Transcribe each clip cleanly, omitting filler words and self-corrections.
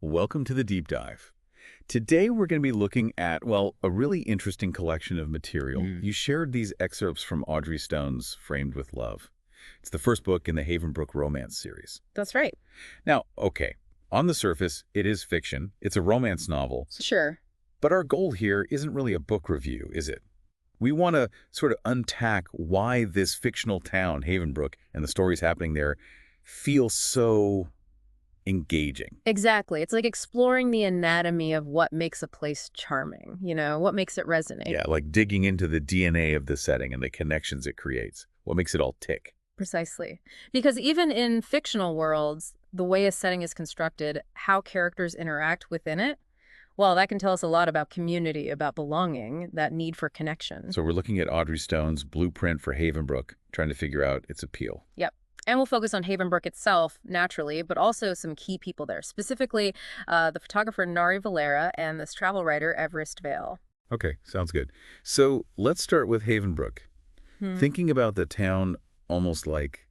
Welcome to the deep dive. Today we're going to be looking at, well, a really interesting collection of material. Mm. You shared these excerpts from Audrey Stone's Framed with Love. It's the first book in the Havenbrook romance series. That's right. Now, okay, on the surface, it is fiction. It's a romance novel. Sure. But our goal here isn't really a book review, is it? We want to sort of untack why this fictional town, Havenbrook, and the stories happening there feel so engaging. Exactly. It's like exploring the anatomy of what makes a place charming, what makes it resonate. Yeah, like digging into the DNA of the setting and the connections it creates. What makes it all tick? Precisely. Because even in fictional worlds, the way a setting is constructed, how characters interact within it, well, that can tell us a lot about community, about belonging, that need for connection. So we're looking at Audrey Stone's blueprint for Havenbrook, trying to figure out its appeal. Yep. And we'll focus on Havenbrook itself, naturally, but also some key people there, specifically the photographer Nari Valera and this travel writer Everest Vale. Okay, sounds good. So let's start with Havenbrook. Thinking about the town almost like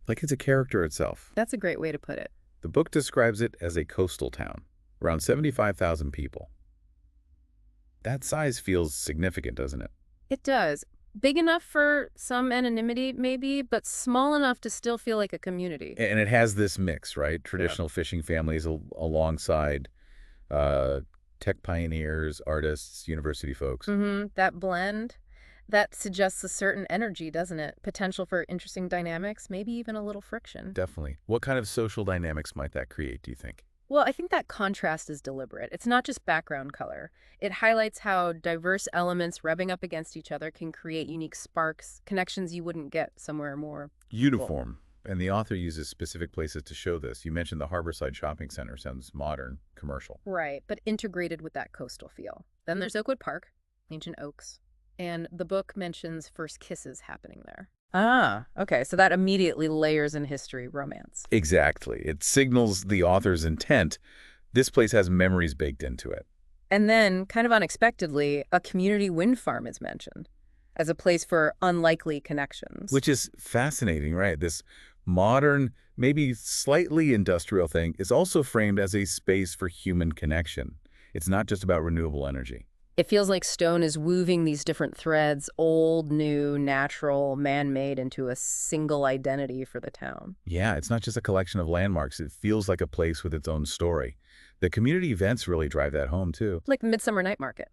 it's a character itself. That's a great way to put it. The book describes it as a coastal town, around 75,000 people. That size feels significant, doesn't it? It does. Big enough for some anonymity, maybe, but small enough to still feel like a community. And it has this mix, right? Traditional fishing families alongside tech pioneers, artists, university folks. That blend, that suggests a certain energy, doesn't it? Potential for interesting dynamics, maybe even a little friction. Definitely. What kind of social dynamics might that create, do you think? Well, I think that contrast is deliberate. It's not just background color. It highlights how diverse elements rubbing up against each other can create unique sparks, connections you wouldn't get somewhere more Uniform. And the author uses specific places to show this. You mentioned the Harborside Shopping Center. Sounds modern, commercial. right, but integrated with that coastal feel. Then there's Oakwood Park, ancient oaks, and the book mentions first kisses happening there. Ah, okay, so that immediately layers in history, romance. Exactly. It signals the author's intent. This place has memories baked into it. And then, kind of unexpectedly, a community wind farm is mentioned as a place for unlikely connections. Which is fascinating, right? This modern, maybe slightly industrial thing is also framed as a space for human connection. It's not just about renewable energy. It feels like Stone is weaving these different threads, old, new, natural, man-made, into a single identity for the town. Yeah, it's not just a collection of landmarks. It feels like a place with its own story. The community events really drive that home, too. Like Midsummer Night Market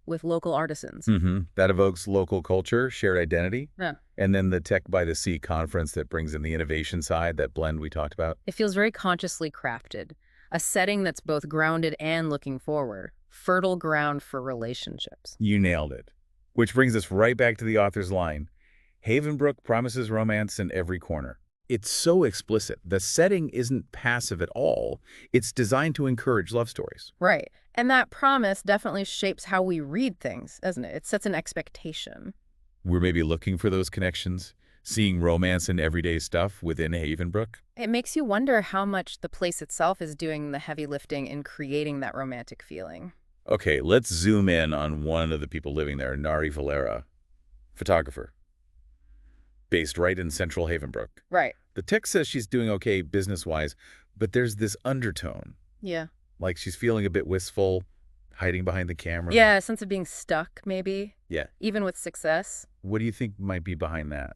with local artisans. That evokes local culture, shared identity. Yeah. And then the Tech by the Sea conference that brings in the innovation side, that blend we talked about. It feels very consciously crafted, a setting that's both grounded and looking forward, fertile ground for relationships. You nailed it. Which brings us right back to the author's line. Havenbrook promises romance in every corner. It's so explicit. The setting isn't passive at all. It's designed to encourage love stories. Right. And that promise definitely shapes how we read things, doesn't it? It sets an expectation. We're maybe looking for those connections, seeing romance in everyday stuff within Havenbrook. It makes you wonder how much the place itself is doing the heavy lifting in creating that romantic feeling. Okay, let's zoom in on one of the people living there, Nari Valera, photographer, based right in central Havenbrook. Right. The text says she's doing okay business-wise, but there's this undertone, Yeah. like she's feeling a bit wistful, hiding behind the camera. Yeah, a sense of being stuck, maybe, Yeah. even with success. What do you think might be behind that,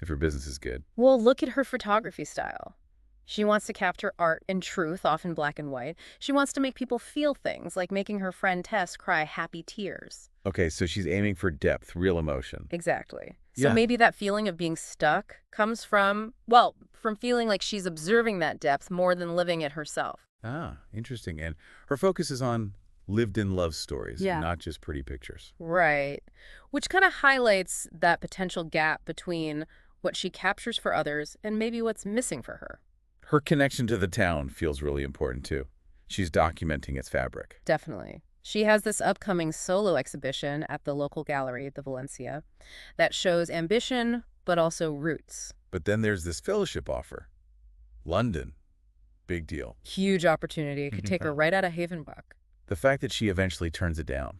if her business is good? Well, look at her photography style. She wants to capture art and truth, often black and white. She wants to make people feel things, like making her friend Tess cry happy tears. Okay, so she's aiming for depth, real emotion. Exactly. So Yeah. maybe that feeling of being stuck comes from feeling like she's observing that depth more than living it herself. Ah, interesting. And her focus is on lived-in love stories, Yeah. not just pretty pictures. Right. Which kind of highlights that potential gap between what she captures for others and maybe what's missing for her. Her connection to the town feels really important, too. She's documenting its fabric. Definitely. She has this upcoming solo exhibition at the local gallery, the Valencia, that shows ambition, but also roots. But then there's this fellowship offer. London. Big deal. Huge opportunity. It could take her right out of Havenbrook. The fact that she eventually turns it down,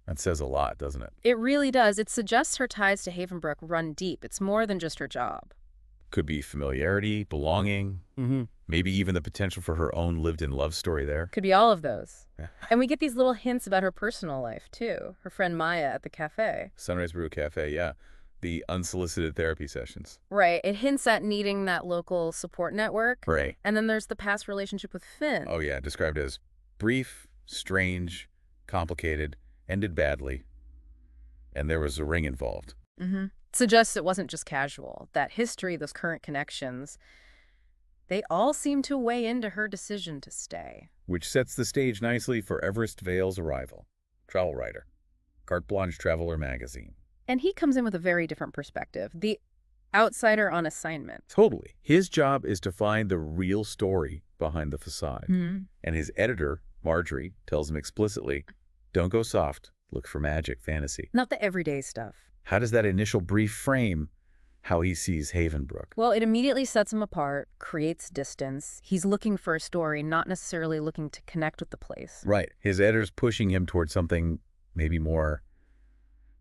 that says a lot, doesn't it? It really does. It suggests her ties to Havenbrook run deep. It's more than just her job. Could be familiarity, belonging, Maybe even the potential for her own lived-in love story there. Could be all of those. Yeah. And we get these little hints about her personal life, too. Her friend Maya at the cafe. Sunrise Brew Cafe, yeah. The unsolicited therapy sessions. Right. It hints at needing that local support network. Right. And then there's the past relationship with Finn. Oh, yeah, described as brief, strange, complicated, ended badly, and there was a ring involved. Suggests it wasn't just casual. That history, those current connections, they all seem to weigh into her decision to stay. Which sets the stage nicely for Everest Vale's arrival. Travel writer. Carte Blanche Traveler magazine. And he comes in with a very different perspective. The outsider on assignment. Totally. His job is to find the real story behind the facade. And his editor, Marjorie, tells him explicitly, don't go soft, look for magic, fantasy. Not the everyday stuff. How does that initial brief frame how he sees Havenbrook? Well, it immediately sets him apart, creates distance. He's looking for a story, not necessarily looking to connect with the place. Right. His editor's pushing him towards something maybe more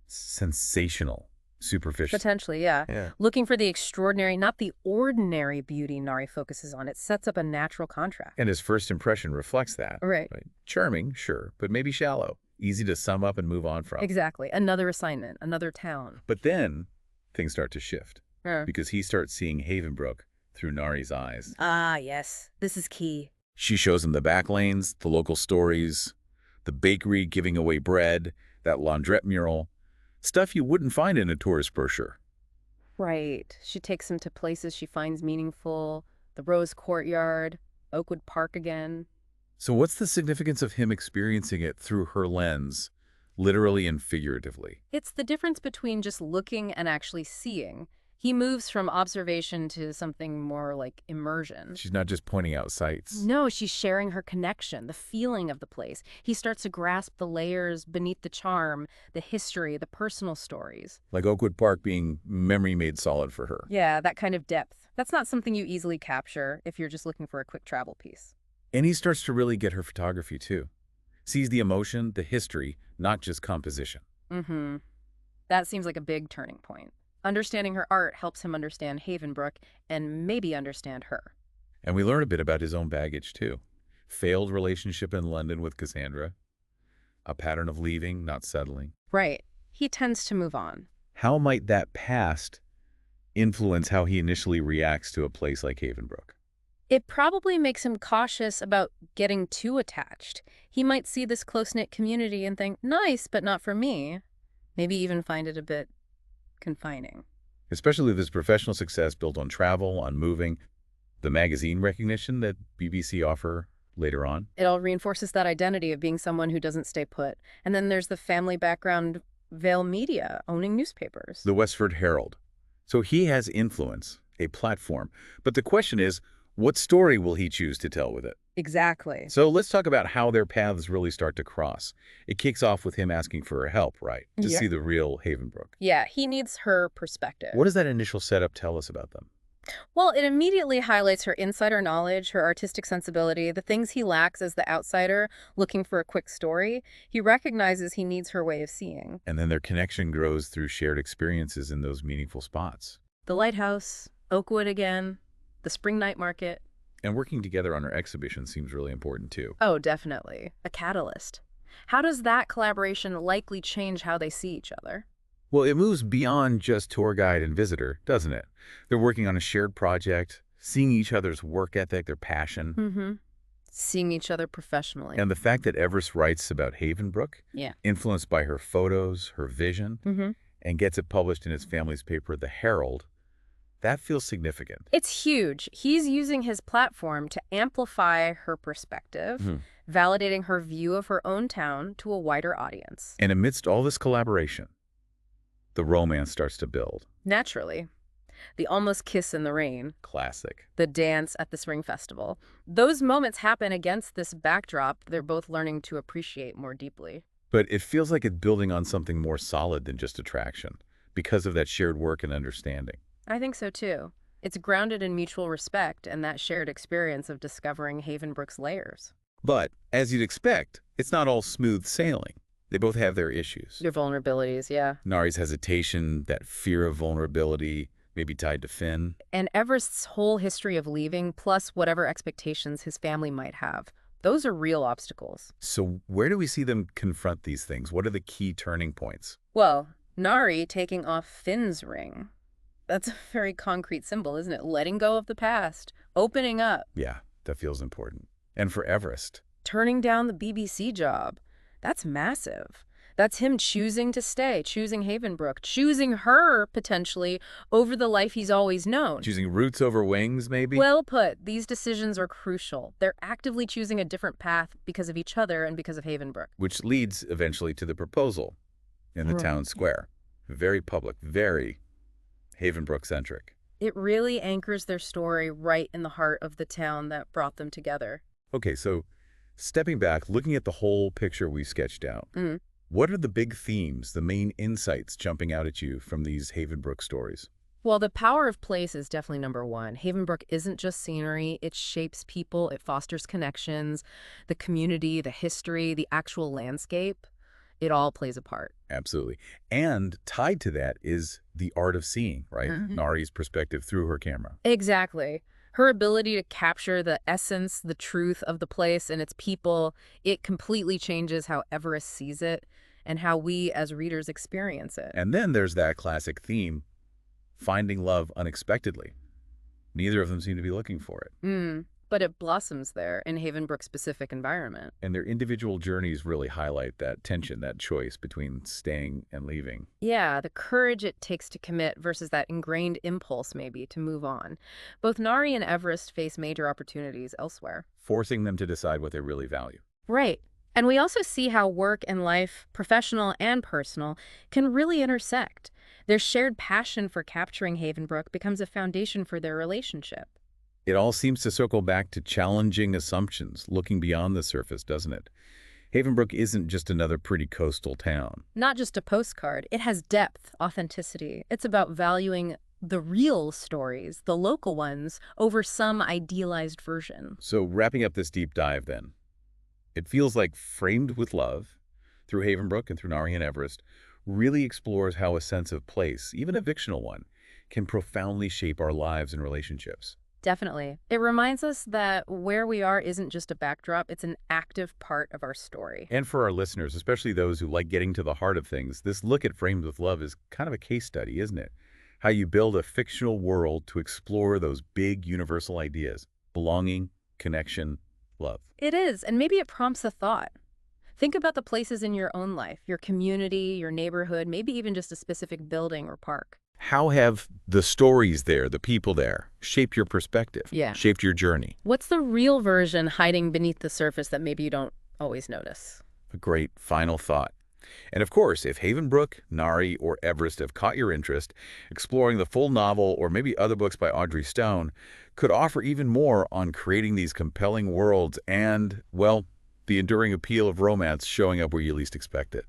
sensational, superficial. Potentially, yeah. Looking for the extraordinary, not the ordinary beauty Nari focuses on. It sets up a natural contrast. And his first impression reflects that. Right. Charming, sure, but maybe shallow. Easy to sum up and move on from. Exactly. Another assignment, another town. But then things start to shift Yeah. because he starts seeing Havenbrook through Nari's eyes. Ah, yes. This is key. She shows him the back lanes, the local stories, the bakery giving away bread, that laundrette mural. Stuff you wouldn't find in a tourist brochure. Right. She takes him to places she finds meaningful, the Rose Courtyard, Oakwood Park again. So what's the significance of him experiencing it through her lens, literally and figuratively? It's the difference between just looking and actually seeing. He moves from observation to something more like immersion. She's not just pointing out sights. No, she's sharing her connection, the feeling of the place. He starts to grasp the layers beneath the charm, the history, the personal stories. Like Oakwood Park being memory made solid for her. Yeah, that kind of depth. That's not something you easily capture if you're just looking for a quick travel piece. And he starts to really get her photography too. Sees the emotion, the history, not just composition. That seems like a big turning point. Understanding her art helps him understand Havenbrook and maybe understand her. And we learn a bit about his own baggage too. Failed relationship in London with Cassandra. A pattern of leaving, not settling. Right. He tends to move on. How might that past influence how he initially reacts to a place like Havenbrook? It probably makes him cautious about getting too attached. He might see this close-knit community and think, nice, but not for me. Maybe even find it a bit confining. Especially with his professional success built on travel, on moving, the magazine recognition that BBC offer later on. It all reinforces that identity of being someone who doesn't stay put. And then there's the family background, Vale Media, owning newspapers. The Westford Herald. So he has influence, a platform. But the question is, what story will he choose to tell with it? Exactly. So let's talk about how their paths really start to cross. It kicks off with him asking for her help, right? To see the real Havenbrook. Yeah, he needs her perspective. What does that initial setup tell us about them? Well, it immediately highlights her insider knowledge, her artistic sensibility, the things he lacks as the outsider looking for a quick story. He recognizes he needs her way of seeing. And then their connection grows through shared experiences in those meaningful spots. The lighthouse, Oakwood again, the spring night market. And working together on her exhibition seems really important too. Oh, definitely. A catalyst. How does that collaboration likely change how they see each other? Well, it moves beyond just tour guide and visitor, doesn't it? They're working on a shared project, seeing each other's work ethic, their passion. Seeing each other professionally. And the fact that Everest writes about Havenbrook, influenced by her photos, her vision, and gets it published in his family's paper, The Herald, that feels significant. It's huge. He's using his platform to amplify her perspective, validating her view of her own town to a wider audience. And amidst all this collaboration, the romance starts to build. Naturally. The almost kiss in the rain. Classic. The dance at the spring festival. Those moments happen against this backdrop they're both learning to appreciate more deeply. But it feels like it's building on something more solid than just attraction because of that shared work and understanding. I think so too. It's grounded in mutual respect and that shared experience of discovering Havenbrook's layers. But, as you'd expect, it's not all smooth sailing. They both have their issues. Their vulnerabilities, yeah. Nari's hesitation, that fear of vulnerability, Maybe tied to Finn. And Everest's whole history of leaving, plus whatever expectations his family might have, those are real obstacles. So where do we see them confront these things? What are the key turning points? Well, Nari taking off Finn's ring. That's a very concrete symbol, isn't it? Letting go of the past, opening up, Yeah, that feels important. And for Everest, turning down the BBC job. That's massive. That's him choosing to stay, choosing Havenbrook, choosing her, potentially, over the life he's always known. choosing roots over wings, maybe? Well put. These decisions are crucial. They're actively choosing a different path because of each other and because of Havenbrook. Which leads eventually to the proposal in the Right. town square. Very public, very Havenbrook-centric. It really anchors their story right in the heart of the town that brought them together. Okay, so stepping back, looking at the whole picture we sketched out, Mm. what are the big themes, the main insights jumping out at you from these Havenbrook stories? Well, the power of place is definitely number one. Havenbrook isn't just scenery. It shapes people. It fosters connections, the community, the history, the actual landscape. It all plays a part. Absolutely. And tied to that is the art of seeing, right? Nari's perspective through her camera. Exactly. Her ability to capture the essence, the truth of the place and its people, it completely changes how Everest sees it and how we as readers experience it. And then there's that classic theme, finding love unexpectedly. Neither of them seem to be looking for it. But it blossoms there in Havenbrook's specific environment. And their individual journeys really highlight that tension, that choice between staying and leaving. Yeah, the courage it takes to commit versus that ingrained impulse maybe to move on. Both Nari and Everest face major opportunities elsewhere. Forcing them to decide what they really value. Right. And we also see how work and life, professional and personal, can really intersect. Their shared passion for capturing Havenbrook becomes a foundation for their relationship. It all seems to circle back to challenging assumptions, looking beyond the surface, doesn't it? Havenbrook isn't just another pretty coastal town. Not just a postcard, it has depth, authenticity. It's about valuing the real stories, the local ones, over some idealized version. So wrapping up this deep dive then, it feels like Framed with Love, through Havenbrook and through Nari and Everest, really explores how a sense of place, even a fictional one, can profoundly shape our lives and relationships. Definitely. It reminds us that where we are isn't just a backdrop, it's an active part of our story. And for our listeners, especially those who like getting to the heart of things, this look at Framed with Love is kind of a case study, isn't it? How you build a fictional world to explore those big universal ideas: belonging, connection, love. It is, and maybe it prompts a thought. Think about the places in your own life, your community, your neighborhood, maybe even just a specific building or park. How have the stories there, the people there, shaped your perspective, Yeah. shaped your journey? What's the real version hiding beneath the surface that maybe you don't always notice? A great final thought. And of course, if Havenbrook, Nari, or Everest have caught your interest, exploring the full novel or maybe other books by Audrey Stone could offer even more on creating these compelling worlds and, well, the enduring appeal of romance showing up where you least expect it.